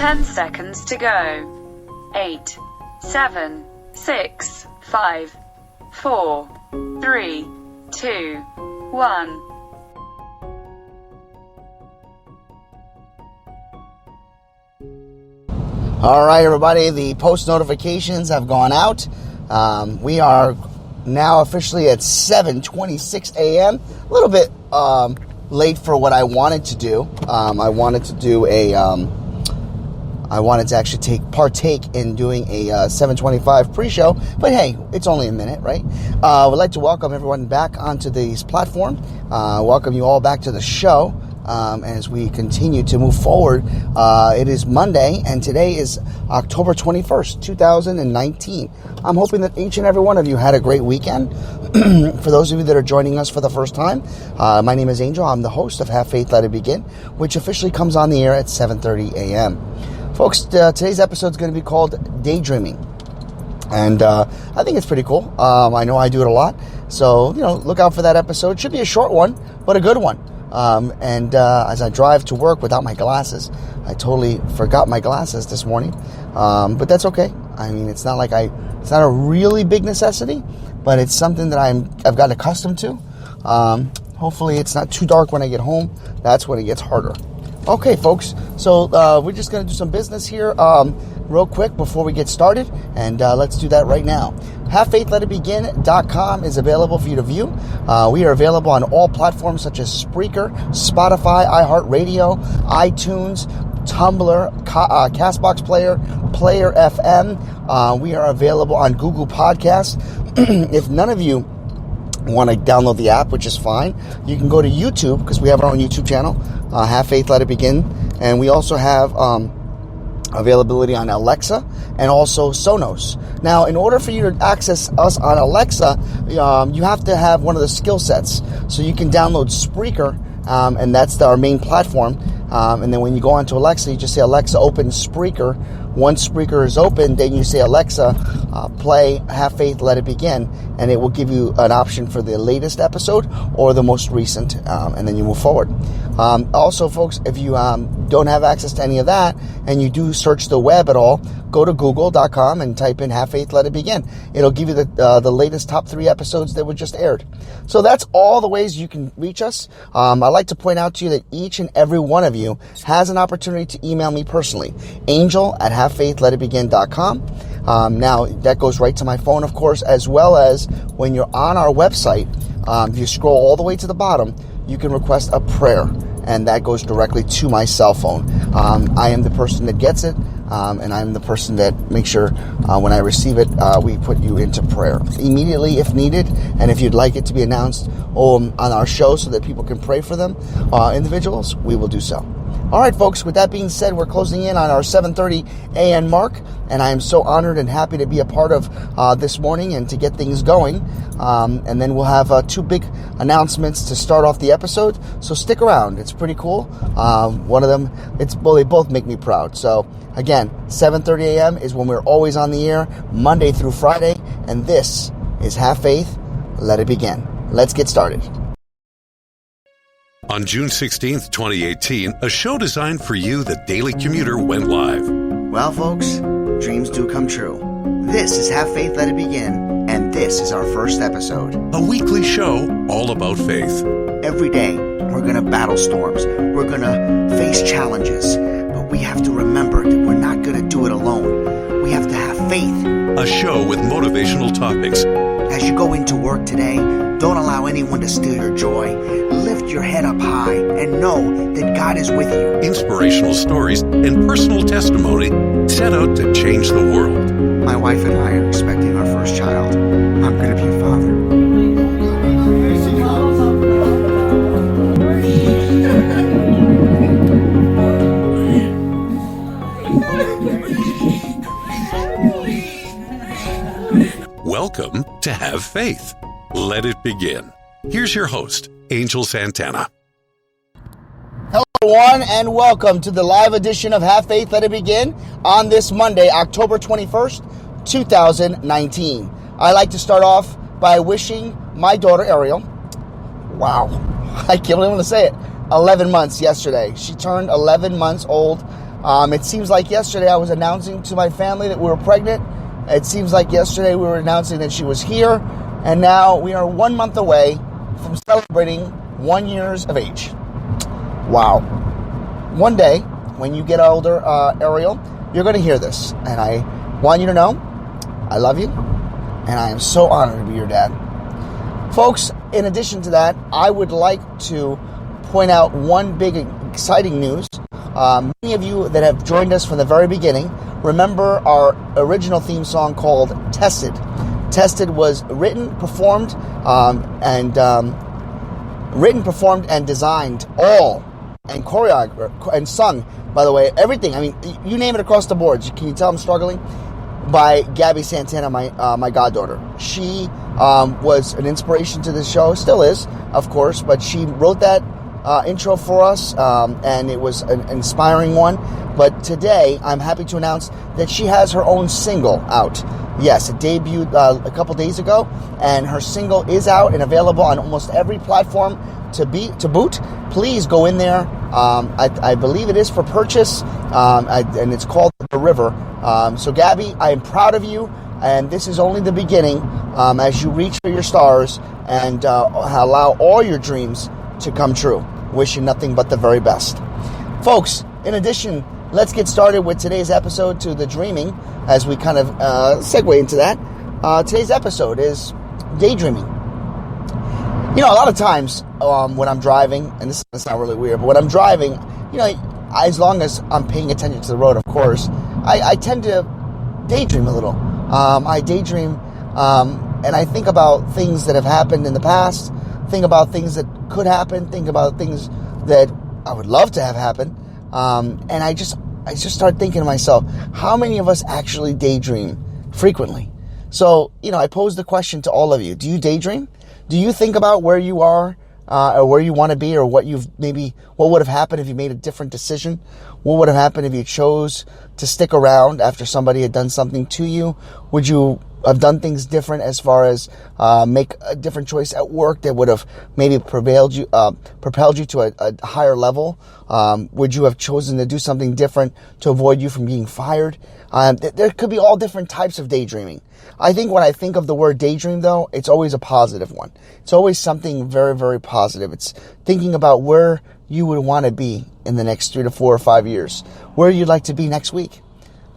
10 seconds to go. 8, 7, 6, 5, 4, 3, 2, 1. All right, everybody, the post notifications have gone out. We are now officially at 7:26 a.m. A little bit late for what I wanted to do. I wanted to actually partake in doing a 7:25 pre-show, but hey, it's only a minute, right? I would like to welcome everyone back onto this platform. Welcome you all back to the show. As we continue to move forward, it is Monday, and today is October 21st, 2019. I'm hoping that each and every one of you had a great weekend. For those of you that are joining us for the first time, my name is Angel. I'm the host of Have Faith, Let It Begin, which officially comes on the air at 7:30 a.m. Folks, today's episode is going to be called Daydreaming. And I think it's pretty cool. I know I do it a lot. So, look out for that episode. It should be a short one, but a good one. As I drive to work without my glasses, I totally forgot my glasses this morning. But that's okay. I mean, it's not a really big necessity, but it's something that I've gotten accustomed to. Hopefully it's not too dark when I get home. That's when it gets harder. Okay, folks. So, we're just going to do some business here, real quick before we get started. And, let's do that right now. HaveFaithLetItBegin.com is available for you to view. We are available on all platforms such as Spreaker, Spotify, iHeartRadio, iTunes, Tumblr, Castbox Player FM. We are available on Google Podcasts. If none of you want to download the app, which is fine, you can go to YouTube, because we have our own YouTube channel, Have Faith, Let It Begin. And we also have availability on Alexa and also Sonos. Now, in order for you to access us on Alexa, you have to have one of the skill sets. So you can download Spreaker, and that's our main platform. And then when you go onto Alexa, you just say, Alexa, open Spreaker. Once Spreaker is open, then you say, Alexa, play Have Faith, Let It Begin. And it will give you an option for the latest episode or the most recent, and then you move forward. Also, folks, if you don't have access to any of that and you do search the web at all, go to google.com and type in Have Faith, Let It Begin. It'll give you the latest top 3 episodes that were just aired. So that's all the ways you can reach us. I'd like to point out to you that each and every one of you has an opportunity to email me personally, angel@havefaithletitbegin.com. Now, that goes right to my phone, of course, as well as when you're on our website, if you scroll all the way to the bottom, you can request a prayer, and that goes directly to my cell phone. I am the person that gets it, and I'm the person that makes sure when I receive it, we put you into prayer immediately if needed, and if you'd like it to be announced on our show so that people can pray for them, individuals, we will do so. All right, folks, with that being said, we're closing in on our 7:30 a.m. mark, and I am so honored and happy to be a part of this morning and to get things going. And then we'll have 2 big announcements to start off the episode, so stick around. It's pretty cool. One of them, they both make me proud. So, again, 7:30 a.m. is when we're always on the air, Monday through Friday, and this is Have Faith, Let It Begin. Let's get started. On June 16th, 2018, a show designed for you, the Daily Commuter, went live. Well, folks, dreams do come true. This is Have Faith, Let It Begin, and this is our first episode. A weekly show all about faith. Every day, we're going to battle storms. We're going to face challenges. But we have to remember that we're not going to do it alone. We have to have faith. A show with motivational topics. As you go into work today, don't allow anyone to steal your joy. Lift your head up high and know that God is with you. Inspirational stories and personal testimony set out to change the world. My wife and I are expecting our first child. I'm going to be a father. Welcome to Have Faith. Let it begin. Here's your host, Angel Santana. Hello, everyone, and welcome to the live edition of Have Faith, Let It Begin on this Monday, October 21st, 2019. I'd like to start off by wishing my daughter, Ariel, I can't even say it, 11 months yesterday. She turned 11 months old It seems like yesterday I was announcing to my family that we were pregnant. It seems like yesterday we were announcing that she was here. And now we are 1 month away from celebrating 1 year of age. Wow. One day, when you get older, Ariel, you're going to hear this. And I want you to know, I love you. And I am so honored to be your dad. Folks, in addition to that, I would like to point out one big exciting news. Many of you that have joined us from the very beginning remember our original theme song called Tested. Tested was written, performed, and designed all, and choreographed, and sung, by the way, everything. I mean, you name it across the board. Can you tell I'm struggling? By Gabby Santana, my goddaughter. She was an inspiration to this show, still is, of course, but she wrote that intro for us, and it was an inspiring one. But today, I'm happy to announce that she has her own single out. Yes, it debuted a couple days ago, and her single is out and available on almost every platform to boot. Please go in there. I believe it is for purchase, and it's called The River. So, Gabby, I am proud of you, and this is only the beginning as you reach for your stars and allow all your dreams to come true. Wish you nothing but the very best. Folks, in addition, let's get started with today's episode to the dreaming as we kind of segue into that. Today's episode is daydreaming. You know, a lot of times when I'm driving, and this is not really weird, but when I'm driving, you know, as long as I'm paying attention to the road, of course, I tend to daydream a little. I daydream and I think about things that have happened in the past, think about things that could happen, think about things that I would love to have happen. And I just start thinking to myself, how many of us actually daydream frequently? So, you know, I pose the question to all of you. Do you daydream? Do you think about where you are, or where you want to be, or what would have happened if you made a different decision? What would have happened if you chose to stick around after somebody had done something to you? Would you have done things different as far as make a different choice at work that would have maybe propelled you to a higher level? Would you have chosen to do something different to avoid you from being fired? There could be all different types of daydreaming. I think when I think of the word daydream, though, it's always a positive one. It's always something very, very positive. It's thinking about where you would want to be in the next 3 to 4 or 5 years, where you'd like to be next week.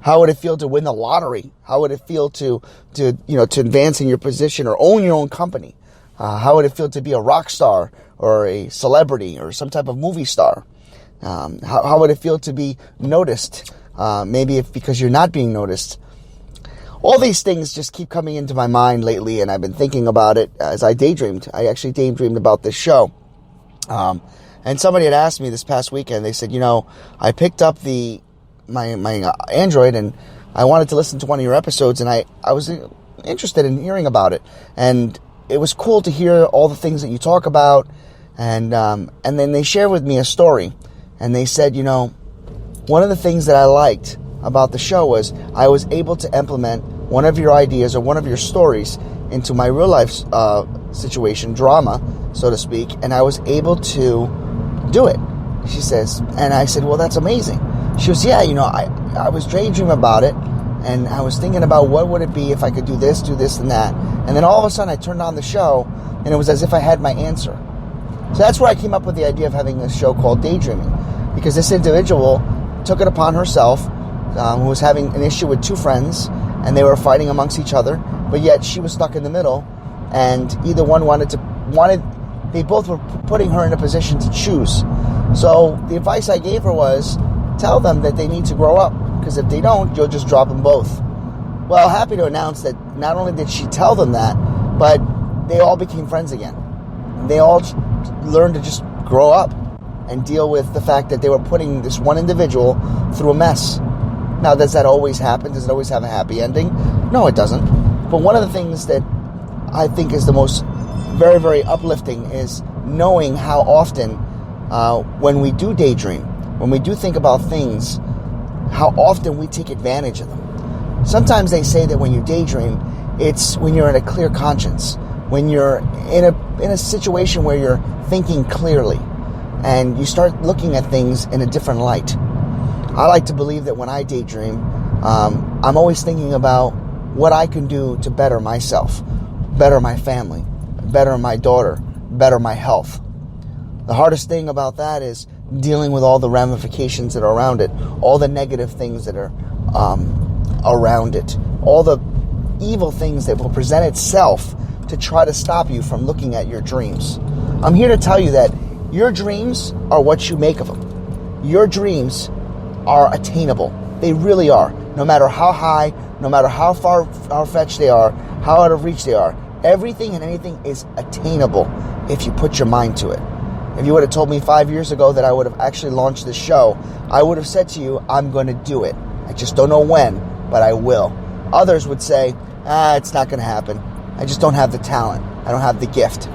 How would it feel to win the lottery? How would it feel to advance in your position or own your own company? How would it feel to be a rock star or a celebrity or some type of movie star? How would it feel to be noticed? Maybe because you're not being noticed. All these things just keep coming into my mind lately, and I've been thinking about it as I daydreamed. I actually daydreamed about this show. And somebody had asked me this past weekend, they said, you know, I picked up my Android and I wanted to listen to one of your episodes, and I was interested in hearing about it. And it was cool to hear all the things that you talk about. And then they shared with me a story, and they said, you know, one of the things that I liked about the show was I was able to implement one of your ideas or one of your stories into my real life situation, drama, so to speak, and I was able to do it, she says. And I said, well, that's amazing. She goes, yeah, you know, I was daydreaming about it, and I was thinking about what would it be if I could do this, and that. And then all of a sudden I turned on the show, and it was as if I had my answer. So that's where I came up with the idea of having a show called Daydreaming, because this individual took it upon herself, who was having an issue with two friends, and they were fighting amongst each other, but yet she was stuck in the middle, and either one they both were putting her in a position to choose. So the advice I gave her was, tell them that they need to grow up, because if they don't, you'll just drop them both. Well, happy to announce that not only did she tell them that, but they all became friends again. They all learned to just grow up and deal with the fact that they were putting this one individual through a mess. Now, does that always happen? Does it always have a happy ending? No, it doesn't. But one of the things that I think is the most very, very uplifting is knowing how often when we do daydream, when we do think about things, how often we take advantage of them. Sometimes they say that when you daydream, it's when you're in a clear conscience, when you're in a situation where you're thinking clearly and you start looking at things in a different light. I like to believe that when I daydream, I'm always thinking about what I can do to better myself, better my family, better my daughter, better my health. The hardest thing about that is dealing with all the ramifications that are around it, all the negative things that are around it, all the evil things that will present itself to try to stop you from looking at your dreams. I'm here to tell you that your dreams are what you make of them. Your dreams are attainable. They really are. No matter how high, no matter how far-fetched they are, how out of reach they are, everything and anything is attainable if you put your mind to it. If you would have told me 5 years ago that I would have actually launched this show, I would have said to you, I'm going to do it. I just don't know when, but I will. Others would say, it's not going to happen. I just don't have the talent. I don't have the gift.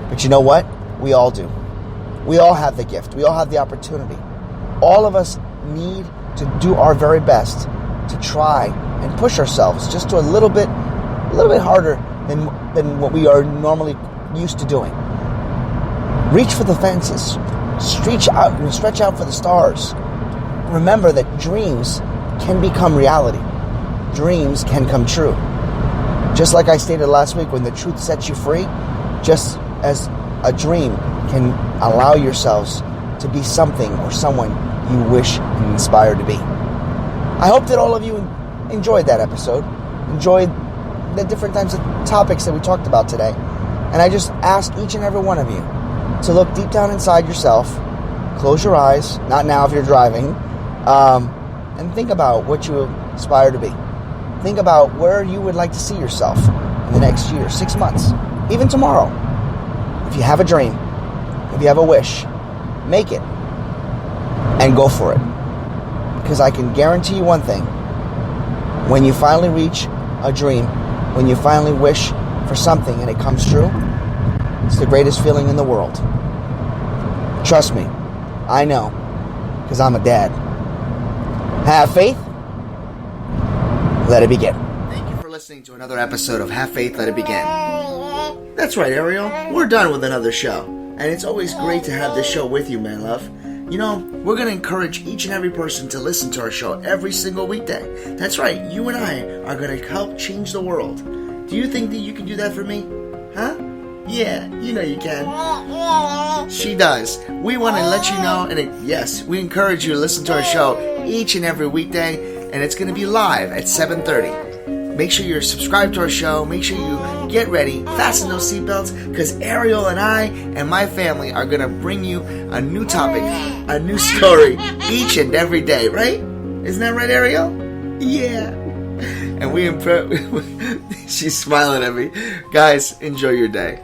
But you know what? We all do. We all have the gift. We all have the opportunity. All of us need to do our very best to try and push ourselves just to a little bit harder than what we are normally used to doing. Reach for the fences. Stretch out for the stars. Remember that dreams can become reality. Dreams can come true. Just like I stated last week, when the truth sets you free, just as a dream can allow yourselves to be something or someone you wish and inspire to be. I hope that all of you enjoyed that episode, enjoyed the different types of topics that we talked about today. And I just ask each and every one of you to look deep down inside yourself, close your eyes, not now if you're driving, and think about what you aspire to be. Think about where you would like to see yourself in the next year, 6 months, even tomorrow. If you have a dream, if you have a wish, make it and go for it. Because I can guarantee you one thing. When you finally reach a dream, when you finally wish for something and it comes true, it's the greatest feeling in the world. Trust me, I know, because I'm a dad. Have faith. Let it begin. Thank you for listening to another episode of Have Faith, Let It Begin. That's right, Ariel. We're done with another show. And it's always great to have this show with you, my love. You know, we're going to encourage each and every person to listen to our show every single weekday. That's right, you and I are going to help change the world. Do you think that you can do that for me? Huh? Yeah, you know you can. She does. We want to let you know, and yes, we encourage you to listen to our show each and every weekday, and it's going to be live at 7:30. Make sure you're subscribed to our show. Make sure you get ready, fasten those seatbelts, because Ariel and I and my family are going to bring you a new topic, a new story each and every day, right? Isn't that right, Ariel? Yeah. And she's smiling at me. Guys, enjoy your day.